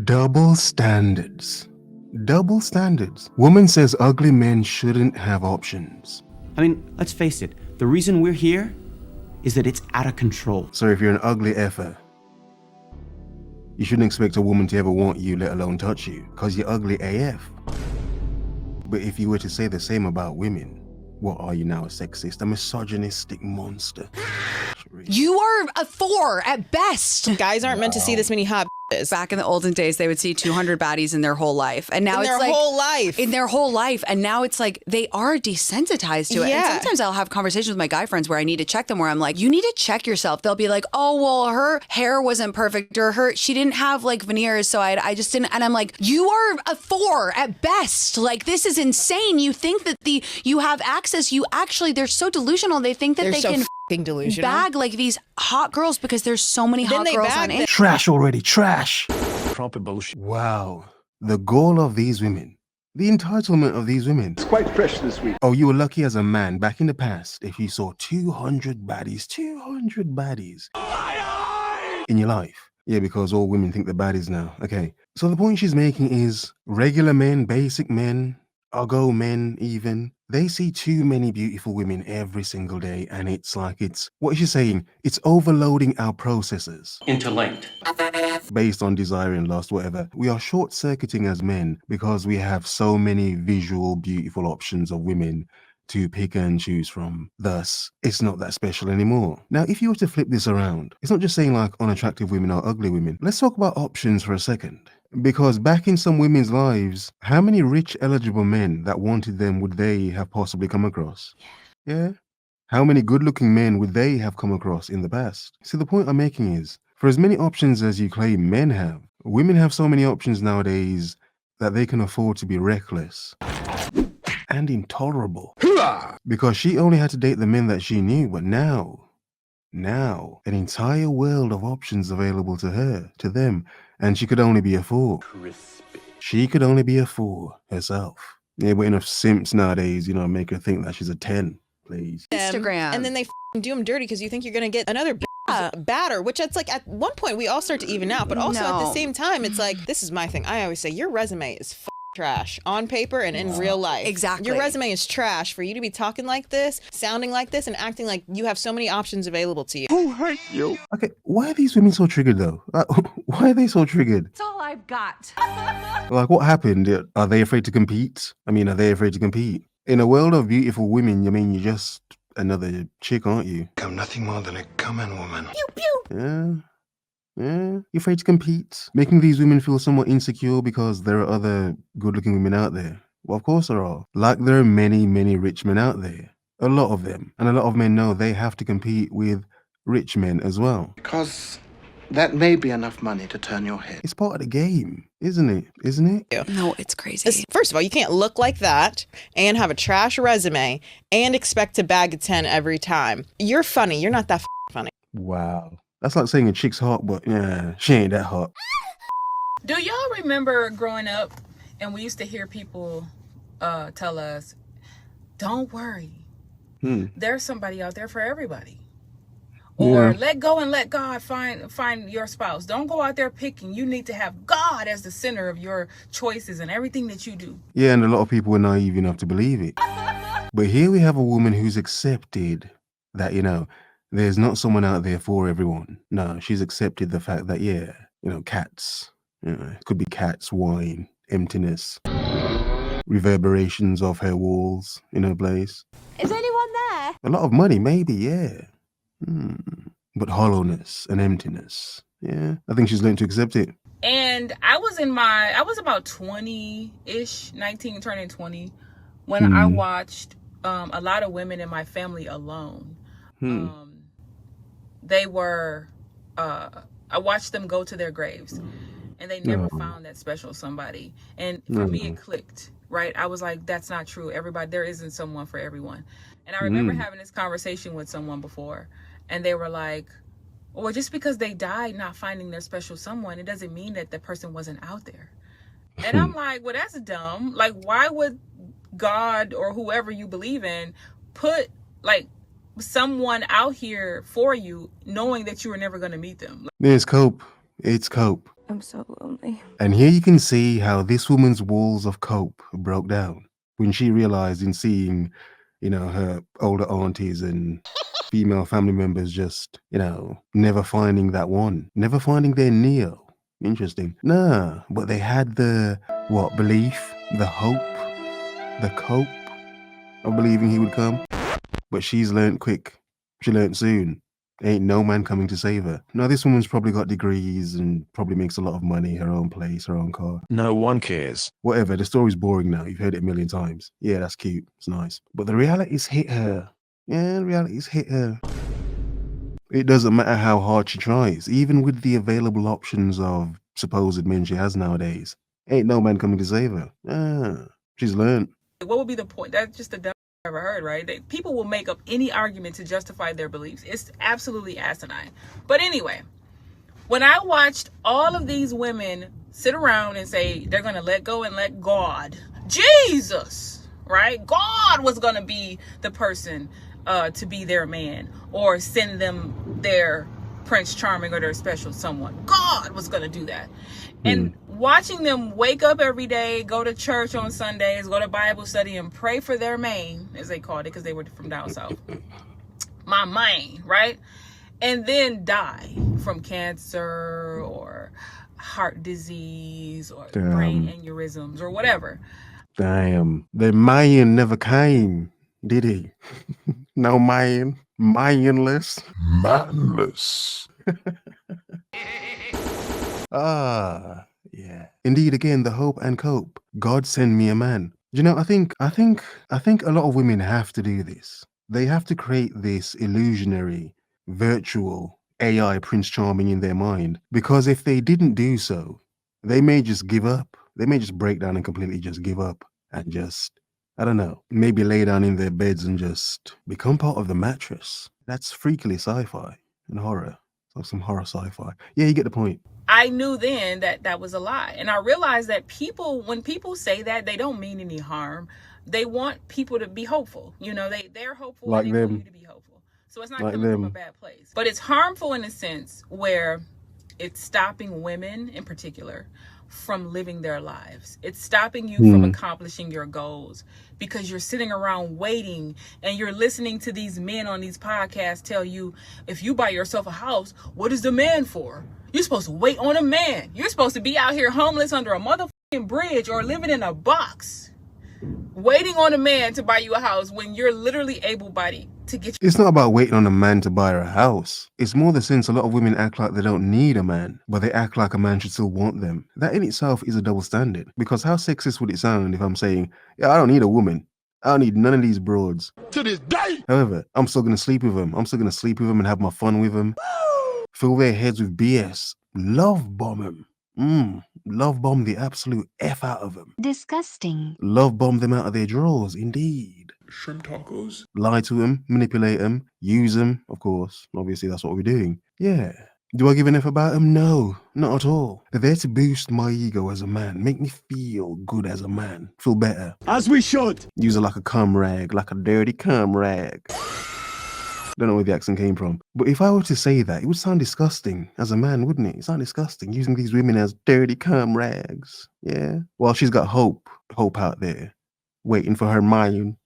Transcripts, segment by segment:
Double standards. Double standards. Woman says ugly men shouldn't have options. I mean, let's face it. The reason we're here is that it's out of control. So if you're an ugly effer, you shouldn't expect a woman to ever want you, let alone touch you, because you're ugly AF. But if you were to say the same about women, what are you now, a sexist, a misogynistic monster? You are a 4 at best. Guys aren't meant to see this many hot bitches. Back in the olden days, they would see 200 baddies in their whole life. And now In their whole life. In their whole life. And now it's like they are desensitized to it. Yeah. And sometimes I'll have conversations with my guy friends where I need to check them, where I'm like, you need to check yourself. They'll be like, oh, well, her hair wasn't perfect, or she didn't have like veneers, so I just didn't. And I'm like, you are a 4 at best. Like, this is insane. You think that you have access. You actually, they're so delusional. They think that They're they so can delusional. bag like these hot girls because there's so many hot they girls bag on them. it. Trash already, trash. Proper bullshit. Wow. The goal of these women, the entitlement of these women. It's quite fresh this week. Oh, you were lucky as a man back in the past if you saw 200 baddies in your life. Yeah, because all women think they're baddies now. Okay. So the point she's making is regular men, basic men, uggo men even, they see too many beautiful women every single day, and it's like what is she saying? It's overloading our processes. Interlinked. Based on desire and lust, whatever. We are short-circuiting as men because we have so many visual, beautiful options of women to pick and choose from. Thus, it's not that special anymore. Now, if you were to flip this around, it's not just saying like unattractive women or ugly women. Let's talk about options for a second. Because back in some women's lives, how many rich, eligible men that wanted them would they have possibly come across? Yeah? How many good-looking men would they have come across in the past? See, the point I'm making is, for as many options as you claim men have, women have so many options nowadays that they can afford to be reckless and intolerable. Because she only had to date the men that she knew, but now, an entire world of options available to her, to them, and she could only be a 4. Crispy. She could only be a 4 herself. Yeah, but enough simps nowadays, make her think that she's a 10, please. Instagram. And then they do them dirty because you think you're going to get another batter, which it's like at one point we all start to even out, but also at the same time, it's like, this is my thing. I always say your resume is trash on paper and in real life. Exactly. Your resume is trash for you to be talking like this, sounding like this, and acting like you have so many options available to you. Who hurt you? Okay, why are these women so triggered though? Why are they so triggered? That's all I've got. Like, what happened? Are they afraid to compete? I mean, are they afraid to compete? In a world of beautiful women, you're just another chick, aren't you? I'm nothing more than a common woman. Pew pew. Yeah. Yeah, you're afraid to compete, making these women feel somewhat insecure because there are other good-looking women out there. Well, of course there are. Like there are many, many rich men out there. A lot of them. And a lot of men know they have to compete with rich men as well. Because that may be enough money to turn your head. It's part of the game, isn't it? Isn't it? No, it's crazy. First of all, you can't look like that and have a trash resume and expect to bag a 10 every time. You're funny. You're not that funny. Wow. That's like saying a chick's hot, but yeah, she ain't that hot. Do y'all remember growing up and we used to hear people tell us, don't worry. There's somebody out there for everybody. Or let go and let God find your spouse. Don't go out there picking. You need to have God as the center of your choices and everything that you do. Yeah, and a lot of people were naive enough to believe it. But here we have a woman who's accepted that, there's not someone out there for everyone. No, she's accepted the fact that, cats. It could be cats, wine, emptiness, reverberations of her walls in her place. Is anyone there? A lot of money, maybe, yeah. But hollowness and emptiness. Yeah, I think she's learned to accept it. And I was about 20-ish, 19 turning 20, when I watched a lot of women in my family alone. They were, I watched them go to their graves and they never found that special somebody. And for me, it clicked, right? I was like, that's not true. There isn't someone for everyone. And I remember having this conversation with someone before and they were like, well, just because they died not finding their special someone, it doesn't mean that the person wasn't out there. And I'm like, well, that's dumb. Like, why would God or whoever you believe in put someone out here for you knowing that you were never going to meet them? It's cope. It's cope. I'm so lonely. And here you can see how this woman's walls of cope broke down when she realized in seeing, her older aunties and female family members just, never finding that one, never finding their Neo. Interesting. Nah, but they had the, belief, the hope, the cope of believing he would come. But she's learnt quick. She learnt soon. Ain't no man coming to save her. Now, this woman's probably got degrees and probably makes a lot of money, her own place, her own car. No one cares. Whatever, the story's boring now. You've heard it a million times. Yeah, that's cute. It's nice. But the reality's hit her. Yeah, the reality's hit her. It doesn't matter how hard she tries, even with the available options of supposed men she has nowadays. Ain't no man coming to save her. She's learned. What would be the point? That's just the dumbest I've ever heard, right? People will make up any argument to justify their beliefs. It's absolutely asinine. But anyway, when I watched all of these women sit around and say they're going to let go and let God, Jesus, right? God was going to be the person to be their man or send them their Prince Charming or their special someone. God was going to do that. And watching them wake up every day, go to church on Sundays, go to Bible study and pray for their main, as they called it, because they were from down south. My main, right? And then die from cancer or heart disease or brain aneurysms or whatever. Damn. The Mayan never came, did he? No Mayan. Mayanless. Manless. Yeah. Indeed, again, the hope and cope. God send me a man. I think a lot of women have to do this. They have to create this illusionary, virtual AI Prince Charming in their mind. Because if they didn't do so, they may just give up. They may just break down and completely just give up and just, I don't know, maybe lay down in their beds and just become part of the mattress. That's freakily sci-fi and horror. Like some horror sci-fi. Yeah, you get the point. I knew then that that was a lie. And I realized that when people say that, they don't mean any harm. They want people to be hopeful. They're hopeful like and they them. want you to be hopeful. So it's not Like coming from them. a bad place. But it's harmful in a sense where it's stopping women in particular from living their lives. It's stopping you from accomplishing your goals because you're sitting around waiting and you're listening to these men on these podcasts tell you, if you buy yourself a house, what is the man for? You're supposed to wait on a man. You're supposed to be out here homeless under a motherfucking bridge or living in a box, waiting on a man to buy you a house when you're literally able-bodied to get you. It's not about waiting on a man to buy her a house. It's more the sense a lot of women act like they don't need a man, but they act like a man should still want them. That in itself is a double standard. Because how sexist would it sound if I'm saying, yeah, I don't need a woman. I don't need none of these broads. To this day. However, I'm still going to sleep with them. I'm still going to sleep with them and have my fun with them. Fill their heads with BS. Love bomb them. Love bomb the absolute F out of them. Disgusting. Love bomb them out of their drawers, indeed. Shrimp tacos. Lie to them, manipulate them, use them, of course. Obviously, that's what we're doing. Yeah. Do I give an F about them? No, not at all. They're there to boost my ego as a man, make me feel good as a man, feel better. As we should. Use it like a cum rag, like a dirty cum rag. Don't know where the accent came from. But if I were to say that, it would sound disgusting as a man, wouldn't it? It sound disgusting, using these women as dirty cum rags. Yeah. Well, she's got hope out there, waiting for her Mayan.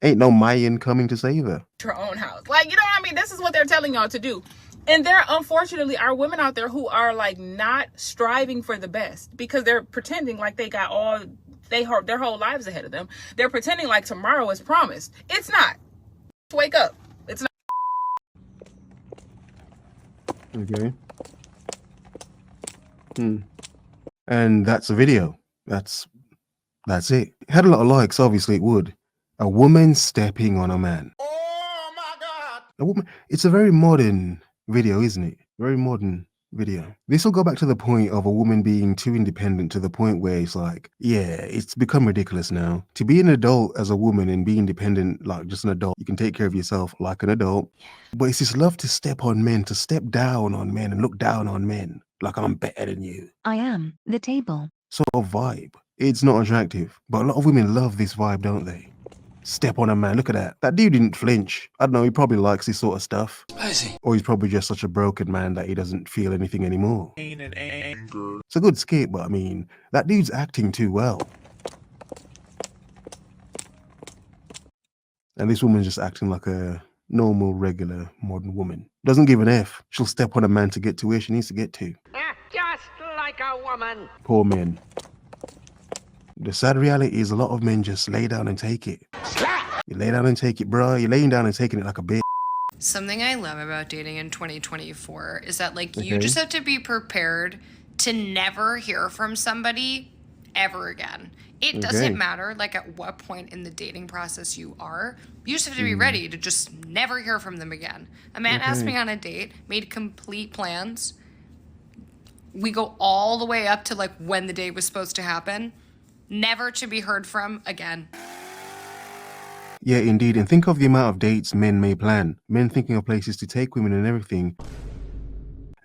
Ain't no Mayan coming to save her. Her own house. Like, you know what I mean? This is what they're telling y'all to do. And there, unfortunately, are women out there who are like not striving for the best because they're pretending like they got their whole lives ahead of them. They're pretending like tomorrow is promised. It's not. Wake up. It's not. Okay. And that's a video. That's it. It had a lot of likes, obviously it would. A woman stepping on a man. Oh my God. A woman. It's a very modern video, isn't it? Very modern video. This will go back to the point of a woman being too independent to the point where it's like, yeah, it's become ridiculous now. To be an adult as a woman and be independent, like just an adult, you can take care of yourself like an adult. But it's this love to step on men, to step down on men and look down on men. Like I'm better than you. I am the table. Sort of vibe. It's not attractive, but a lot of women love this vibe, don't they? Step on a man. Look at that. That dude didn't flinch. I don't know. He probably likes this sort of stuff. Spicy. Or he's probably just such a broken man that he doesn't feel anything anymore. Pain and anger. It's a good skit, but I mean, that dude's acting too well. And this woman's just acting like a normal, regular, modern woman. Doesn't give an F. She'll step on a man to get to where she needs to get to. Just like a woman. Poor men. The sad reality is a lot of men just lay down and take it. You lay down and take it, bro. You're laying down and taking it like a bitch. Something I love about dating in 2024 is that, like, you Okay. just have to be prepared to never hear from somebody ever again. It Okay. doesn't matter, like, at what point in the dating process you are. You just have to be ready to just never hear from them again. A man asked me on a date, made complete plans. We go all the way up to, like, when the date was supposed to happen. Never to be heard from again. Yeah, indeed. And think of the amount of dates men may plan. Men thinking of places to take women and everything.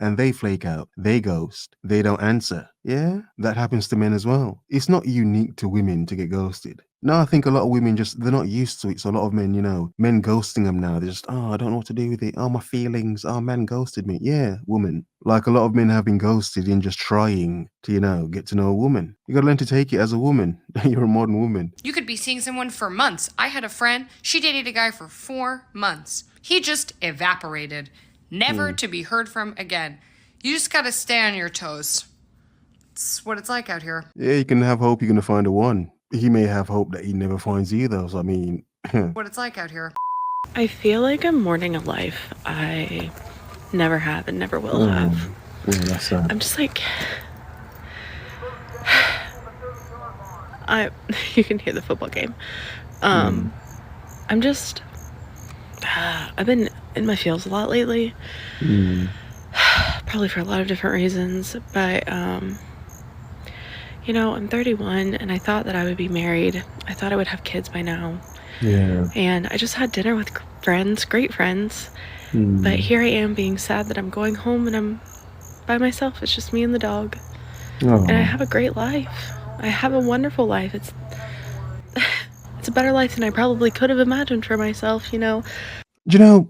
And they flake out. They ghost. They don't answer. Yeah, that happens to men as well. It's not unique to women to get ghosted. No, I think a lot of women they're not used to it. So a lot of men, men ghosting them now. They're just, oh, I don't know what to do with it. Oh, my feelings. Oh, man ghosted me. Yeah, woman. Like a lot of men have been ghosted in just trying to, get to know a woman. You gotta learn to take it as a woman. You're a modern woman. You could be seeing someone for months. I had a friend, she dated a guy for 4 months. He just evaporated. Never to be heard from again. You just gotta stay on your toes. It's what it's like out here. Yeah, you can have hope you're gonna find a one. He may have hope that he never finds you though. So I mean, What it's like out here. I feel like I'm mourning a life I never have and never will have. yeah, that's sad. I'm just like, you can hear the football game. I'm just, I've been in my feels a lot lately. Probably for a lot of different reasons, but I'm 31 and I thought that I would be married. I thought I would have kids by now. Yeah. And I just had dinner with friends, great friends. But here I am being sad that I'm going home and I'm by myself. It's just me and the dog. And I have a great life. I have a wonderful life. It's a better life than I probably could have imagined for myself, There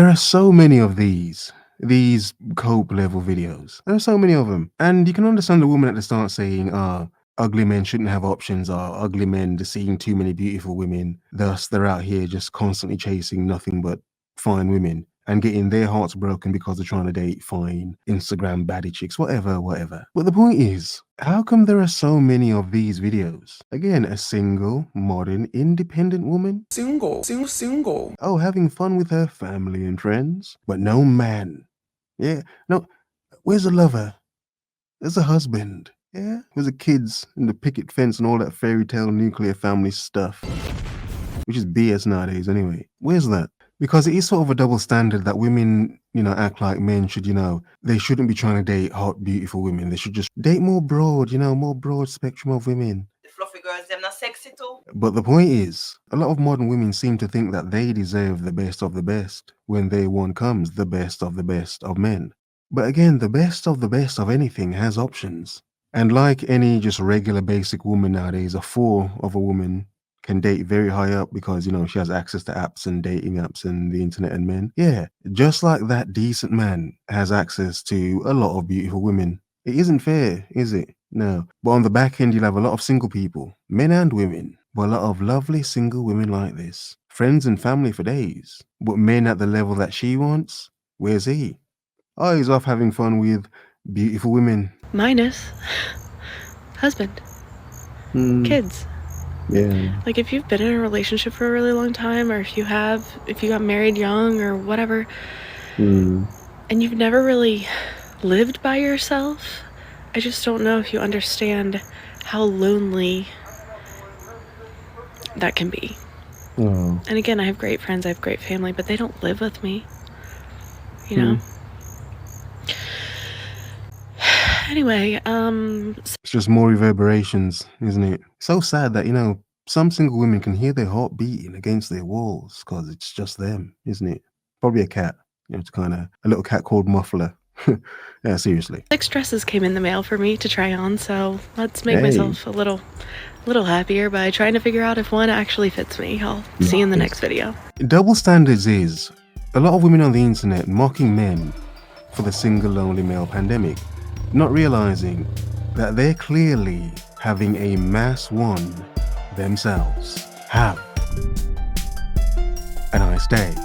are so many of these cope level videos. There are so many of them. And you can understand the woman at the start saying, ugly men shouldn't have options, or ugly men just seeing too many beautiful women. Thus, they're out here just constantly chasing nothing but fine women and getting their hearts broken because they're trying to date fine Instagram baddie chicks, whatever. But the point is, how come there are so many of these videos? Again, a single, modern, independent woman. Single. Oh, having fun with her family and friends, but no man. Yeah, no, where's the lover? There's a husband. Yeah, where's the kids and the picket fence and all that fairy tale nuclear family stuff? Which is BS nowadays anyway. Where's that? Because it is sort of a double standard that women, act like men should, they shouldn't be trying to date hot, beautiful women. They should just date more broad, more broad spectrum of women. The fluffy girls, them not sexy too. But the point is, a lot of modern women seem to think that they deserve the best of the best when their one comes the best of men. But again, the best of anything has options. And like any just regular basic woman nowadays, a 4 of a woman can date very high up because, she has access to apps and dating apps and the internet and men. Yeah, just like that decent man has access to a lot of beautiful women. It isn't fair, is it? No. But on the back end, you'll have a lot of single people, men and women, but a lot of lovely single women like this. Friends and family for days. But men at the level that she wants, where's he? Oh, he's off having fun with beautiful women. minus husband, kids. Yeah. Like if you've been in a relationship for a really long time, or if you got married young or whatever, and you've never really lived by yourself, I just don't know if you understand how lonely that can be. Oh. And again, I have great friends, I have great family, but they don't live with me, you know? Anyway, It's just more reverberations, isn't it? So sad that, some single women can hear their heart beating against their walls because it's just them, isn't it? Probably a cat. It's kind of a little cat called Muffler. Yeah, seriously. 6 dresses came in the mail for me to try on, so let's make Hey. myself a little happier by trying to figure out if one actually fits me. I'll see you in the next video. Double standards is a lot of women on the internet mocking men for the single lonely male pandemic, not realizing that they're clearly having a mass one themselves. Have a nice day.